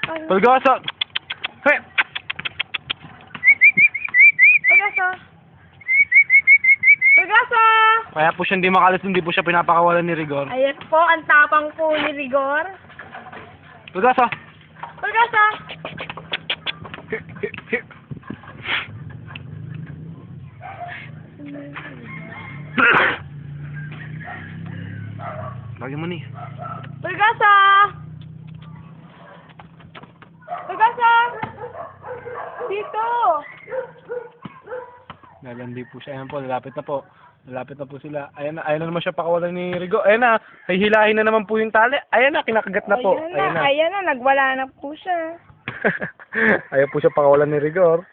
Pulgoso! Hey! Pagasa! Pagasa! Kaya po siya hindi makalis, hindi po siya pinapakawalan ni Rigor. Ayan po, ang tapang po ni Rigor. Pulgoso! Pagasa! Lagi mo ni. Pagasa! Pagasa! Dito! Nalandi po siya. Ayan po, lalapit na po. Lalapit na po sila. Ayan na naman siya pakawalan ni Rigor. Ayan na, hihilahin na naman po yung tali. Ayan na, kinakagat na po. Ayan na, nagwala na po siya. Ayan po siya pakawalan ni Rigor.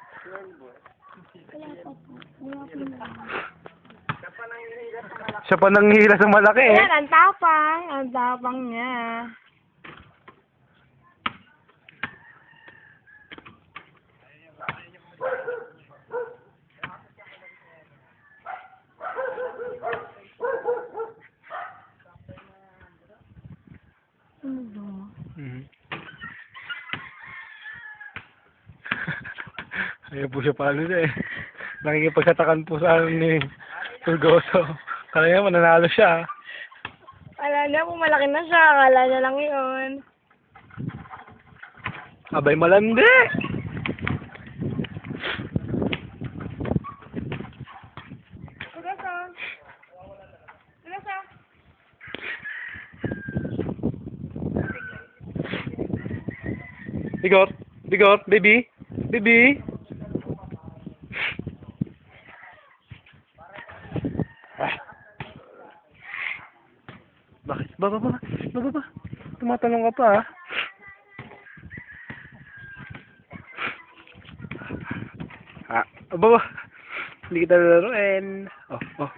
Siya pa nanghihila sa malaki eh. Ayan, ang tapang niya. Mhm. Ayan po siya palo eh. Nakikipagsatakan po sa amin ni Pulgoso. Kala niya mananalo siya. Akala niya kung malaki na siya, akala niya lang yun. Abay malandi! Pagasa! Pagasa! Rigor, baby, baby. Bakit? Baba. Tumatanong ka pa ah. Baba. Hindi kita laruin. Oh.